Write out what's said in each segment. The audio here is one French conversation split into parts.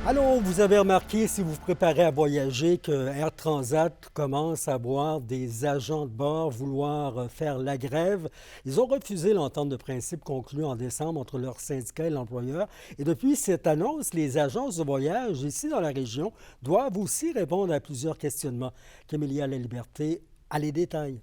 Alors, vous avez remarqué, si vous vous préparez à voyager, que Air Transat commence à voir des agents de bord vouloir faire la grève. Ils ont refusé l'entente de principe conclue en décembre entre leur syndicat et l'employeur. Et depuis cette annonce, les agences de voyage ici dans la région doivent aussi répondre à plusieurs questionnements. Camélia Laliberté a les détails.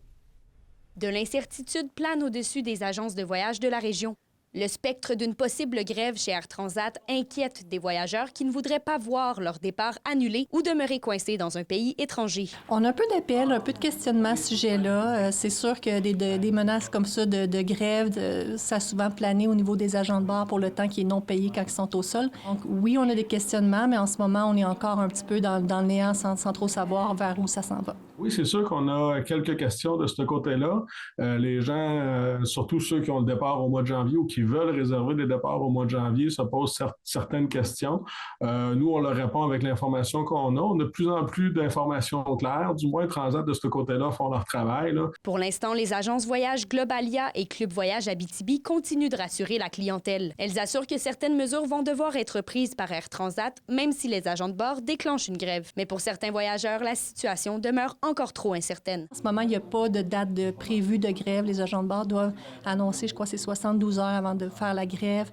De l'incertitude plane au-dessus des agences de voyage de la région. Le spectre d'une possible grève chez Air Transat inquiète des voyageurs qui ne voudraient pas voir leur départ annulé ou demeurer coincés dans un pays étranger. On a un peu d'appels, un peu de questionnement à ce sujet-là. C'est sûr que des menaces comme ça de grève, ça a souvent plané au niveau des agents de bord pour le temps qui est non payé quand ils sont au sol. Donc oui, on a des questionnements, mais en ce moment, on est encore un petit peu dans le néant sans trop savoir vers où ça s'en va. Oui, c'est sûr qu'on a quelques questions de ce côté-là. Les gens, surtout ceux qui ont le départ au mois de janvier ou qui veulent réserver des départs au mois de janvier, se posent certaines questions. Nous, on leur répond avec l'information qu'on a. On a de plus en plus d'informations claires. Du moins, Transat, de ce côté-là, font leur travail, là. Pour l'instant, les agences voyage Globalia et Club Voyage Abitibi continuent de rassurer la clientèle. Elles assurent que certaines mesures vont devoir être prises par Air Transat, même si les agents de bord déclenchent une grève. Mais pour certains voyageurs, la situation demeure encore trop incertaine. En ce moment, il n'y a pas de date prévue de grève. Les agents de bord doivent annoncer, je crois, c'est 72 heures avant de faire la grève.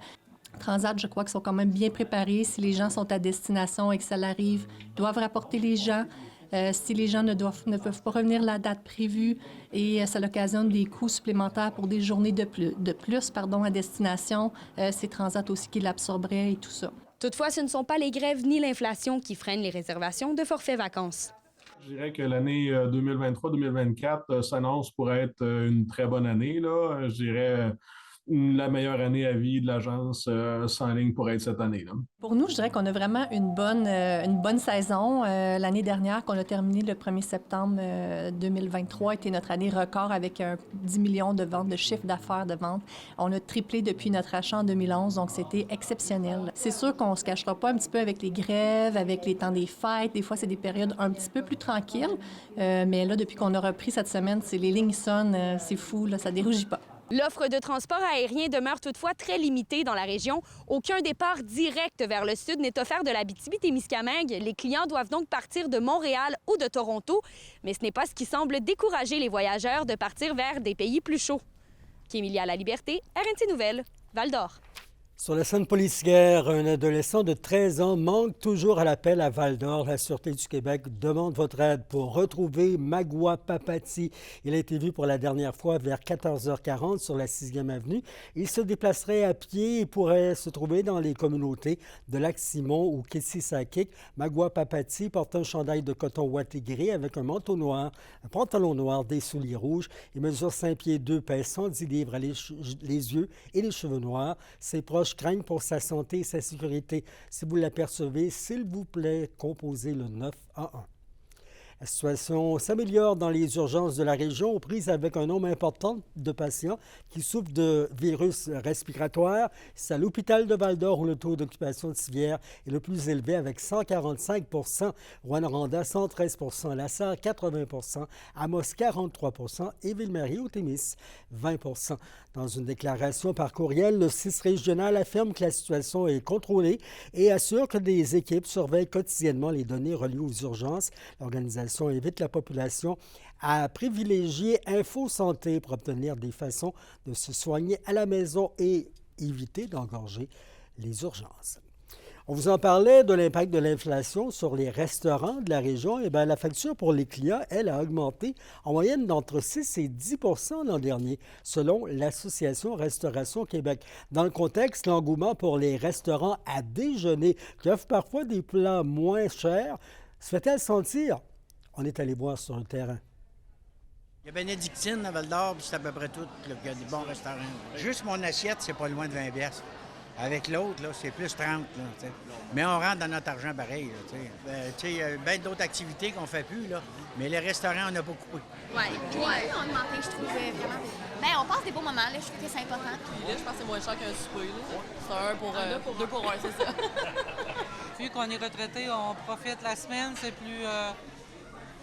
Transat, je crois qu'ils sont quand même bien préparés. Si les gens sont à destination et que ça l'arrive, ils doivent rapporter les gens. Si les gens ne peuvent pas revenir la date prévue et ça occasionne des coûts supplémentaires pour des journées de plus à destination, c'est Transat aussi qui l'absorberait et tout ça. Toutefois, ce ne sont pas les grèves ni l'inflation qui freinent les réservations de forfaits vacances. Je dirais que l'année 2023-2024 s'annonce pour être une très bonne année, là. Je dirais la meilleure année à vie de l'agence sans ligne pour être cette année-là. Pour nous, je dirais qu'on a vraiment une bonne saison. L'année dernière, qu'on a terminé le 1er septembre 2023, était notre année record avec 10 millions de ventes, de chiffre d'affaires de vente. On a triplé depuis notre achat en 2011, donc c'était exceptionnel. C'est sûr qu'on ne se cachera pas un petit peu avec les grèves, avec les temps des fêtes. Des fois, c'est des périodes un petit peu plus tranquilles. Mais là, depuis qu'on a repris cette semaine, les lignes sonnent, c'est fou, là, ça ne dérougit pas. L'offre de transport aérien demeure toutefois très limitée dans la région. Aucun départ direct vers le sud n'est offert de l'Abitibi-Témiscamingue. Les clients doivent donc partir de Montréal ou de Toronto. Mais ce n'est pas ce qui semble décourager les voyageurs de partir vers des pays plus chauds. Camélia Laliberté, RNC Nouvelles, Val-d'Or. Sur la scène policière, un adolescent de 13 ans manque toujours à l'appel à Val-d'Or. La Sûreté du Québec demande votre aide pour retrouver Magua Papati. Il a été vu pour la dernière fois vers 14h40 sur la 6e avenue. Il se déplacerait à pied et pourrait se trouver dans les communautés de Lac-Simon ou Kitsisakik. Magua Papati porte un chandail de coton ouaté gris avec un manteau noir, un pantalon noir, des souliers rouges. Il mesure 5 pieds 2, pèse 110 livres, les yeux et les cheveux noirs. Ses proches craignent pour sa santé et sa sécurité. Si vous l'apercevez, s'il vous plaît, composez le 911. La situation s'améliore dans les urgences de la région aux prises avec un nombre important de patients qui souffrent de virus respiratoires. C'est à l'hôpital de Val-d'Or où le taux d'occupation de civière est le plus élevé avec 145 Rouyn-Noranda, 113 La Sarre, 80 Amos, 43 et Ville-Marie au Témis, 20 Dans une déclaration par courriel, le CIS régional affirme que la situation est contrôlée et assure que des équipes surveillent quotidiennement les données reliées aux urgences. L'organisation invite la population à privilégier Info Santé pour obtenir des façons de se soigner à la maison et éviter d'engorger les urgences. On vous en parlait de l'impact de l'inflation sur les restaurants de la région. Eh bien, la facture pour les clients, elle, a augmenté en moyenne d'entre 6 et 10 l'an dernier, selon l'Association Restauration Québec. Dans le contexte, l'engouement pour les restaurants à déjeuner, qui offrent parfois des plats moins chers, se fait-elle sentir? On est allé voir sur le terrain. Il y a Bénédictine à Val-d'Or, puis c'est à peu près tout. Là, il y a des bons restaurants. Juste mon assiette, c'est pas loin de 20 piastres. Avec l'autre, là, c'est plus 30. Là, t'sais. Mais on rentre dans notre argent pareil. Il y a bien d'autres activités qu'on fait plus, là, mais les restaurants, on n'a pas coupé. Oui, puis les prix ont augmenté, je trouve vraiment. Bien, on passe des beaux moments, là, je trouve que c'est important. Puis là, je pense que c'est moins cher qu'un souper. Là. C'est deux pour un, c'est ça. Vu qu'on est retraité, on profite la semaine, c'est plus...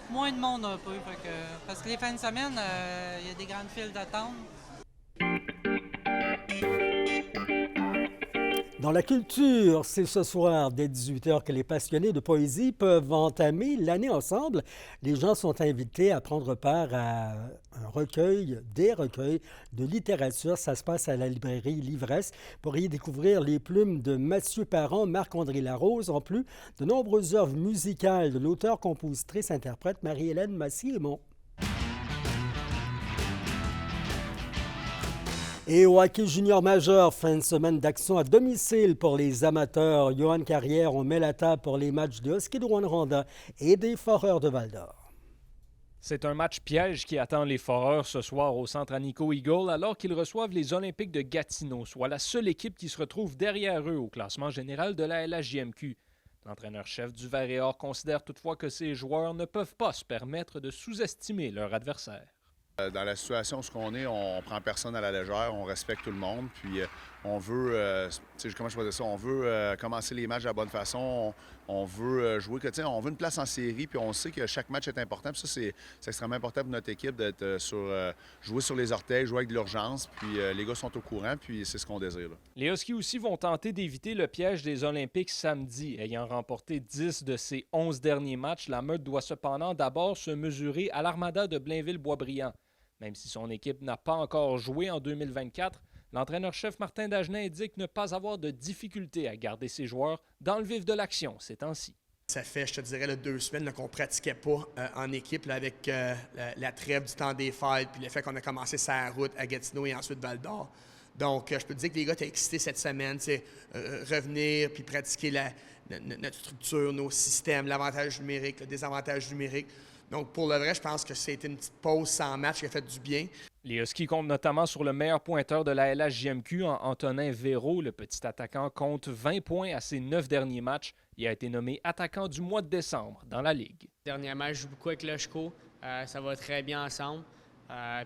moins de monde un peu, parce que les fins de semaine, il y a des grandes files d'attente. Dans la culture, c'est ce soir dès 18h que les passionnés de poésie peuvent entamer l'année ensemble. Les gens sont invités à prendre part à des recueils de littérature. Ça se passe à la librairie L'Ivresse. Pour y découvrir les plumes de Mathieu Parent, Marc-André Larose, en plus de nombreuses œuvres musicales de l'auteur-compositrice-interprète Marie-Hélène Massy-Aymon. Et au hockey junior majeur, fin de semaine d'action à domicile pour les amateurs. Johan Carrière, on met la table pour les matchs de Husky de Rwanda et des Foreurs de Val-d'Or. C'est un match piège qui attend les Foreurs ce soir au centre Anico Eagle alors qu'ils reçoivent les Olympiques de Gatineau, soit la seule équipe qui se retrouve derrière eux au classement général de la LHJMQ. L'entraîneur-chef du Vert et Or considère toutefois que ses joueurs ne peuvent pas se permettre de sous-estimer leur adversaire. Dans la situation où on est, on prend personne à la légère, on respecte tout le monde, puis on veut, comment je peux dire ça, on veut commencer les matchs de la bonne façon, on veut jouer, on veut une place en série, puis on sait que chaque match est important, puis ça c'est extrêmement important pour notre équipe d'être jouer sur les orteils, jouer avec de l'urgence, puis les gars sont au courant, puis c'est ce qu'on désire. Là. Les Huskies aussi vont tenter d'éviter le piège des Olympiques samedi. Ayant remporté 10 de ses 11 derniers matchs, la Meute doit cependant d'abord se mesurer à l'Armada de Blainville-Boisbriand. Même si son équipe n'a pas encore joué en 2024, l'entraîneur-chef Martin Dagenet indique ne pas avoir de difficulté à garder ses joueurs dans le vif de l'action ces temps-ci. Ça fait, je te dirais, 2 semaines qu'on ne pratiquait pas en équipe là, avec la trêve du temps des fêtes puis le fait qu'on a commencé sa route à Gatineau et ensuite Val-d'Or. Donc, je peux te dire que les gars étaient excités cette semaine, revenir puis pratiquer notre structure, nos systèmes, l'avantage numérique, le désavantage numérique. Donc, pour le vrai, je pense que c'était une petite pause sans match qui a fait du bien. Les Huskies comptent notamment sur le meilleur pointeur de la LHJMQ, Antonin Véro. Le petit attaquant compte 20 points à ses 9 derniers matchs. Il a été nommé attaquant du mois de décembre dans la Ligue. Dernièrement, je joue beaucoup avec Loshko. Ça va très bien ensemble.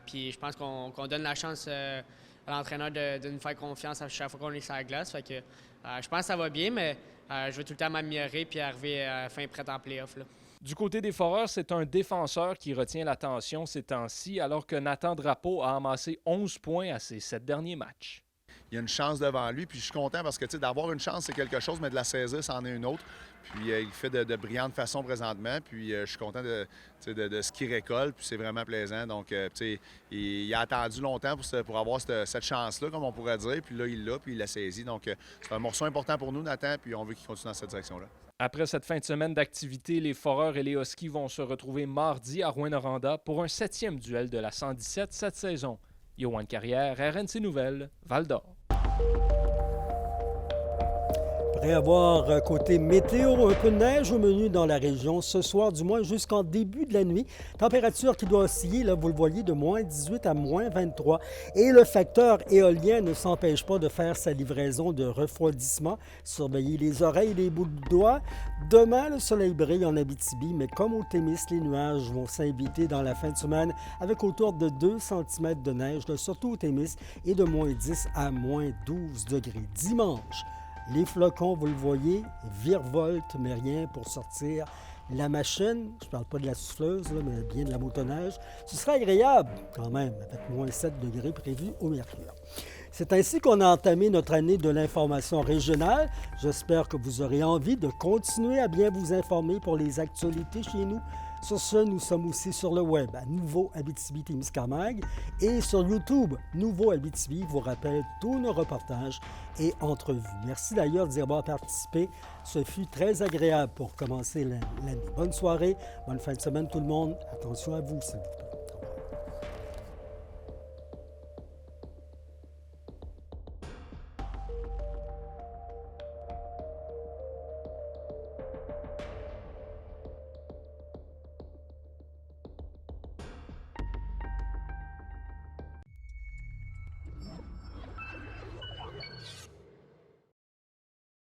Puis je pense qu'on donne la chance à l'entraîneur de nous faire confiance à chaque fois qu'on est sur la glace. Fait que, je pense que ça va bien, mais je veux tout le temps m'améliorer puis arriver à fin prête en play-off. Là. Du côté des Foreurs, c'est un défenseur qui retient l'attention ces temps-ci, alors que Nathan Drapeau a amassé 11 points à ses 7 derniers matchs. Il y a une chance devant lui, puis je suis content parce que d'avoir une chance, c'est quelque chose, mais de la saisir, c'en est une autre. Puis il fait de brillantes façons présentement, puis je suis content de ce qu'il récolte, puis c'est vraiment plaisant. Donc, il a attendu longtemps pour avoir cette chance-là, comme on pourrait dire, puis là, il l'a, puis il l'a saisi. Donc, c'est un morceau important pour nous, Nathan, puis on veut qu'il continue dans cette direction-là. Après cette fin de semaine d'activité, les Foreurs et les Huskies vont se retrouver mardi à Rouyn-Noranda pour un 7e duel de la 117 cette saison. Yoann Carrière, RNC Nouvelles, Val-d'Or. Après avoir côté météo, un peu de neige au menu dans la région ce soir, du moins jusqu'en début de la nuit. Température qui doit osciller, là, vous le voyez, de moins 18 à moins 23. Et le facteur éolien ne s'empêche pas de faire sa livraison de refroidissement. Surveillez les oreilles et les bouts de doigts. Demain, le soleil brille en Abitibi, mais comme au Témis, les nuages vont s'inviter dans la fin de semaine avec autour de 2 cm de neige, là, surtout au Témis, et de moins 10 à moins 12 degrés. Dimanche, les flocons, vous le voyez, virevoltent, mais rien pour sortir la machine. Je ne parle pas de la souffleuse, là, mais bien de la motoneige. Ce sera agréable quand même, avec moins 7 degrés prévus au mercure. C'est ainsi qu'on a entamé notre année de l'information régionale. J'espère que vous aurez envie de continuer à bien vous informer pour les actualités chez nous. Sur ce, nous sommes aussi sur le web à Nouveau Abitibi-Témiscamingue et sur YouTube. Nouveau Abitibi vous rappelle tous nos reportages et entrevues. Merci d'ailleurs d'y avoir participé. Ce fut très agréable pour commencer l'année. Bonne soirée, bonne fin de semaine tout le monde. Attention à vous, s'il vous plaît.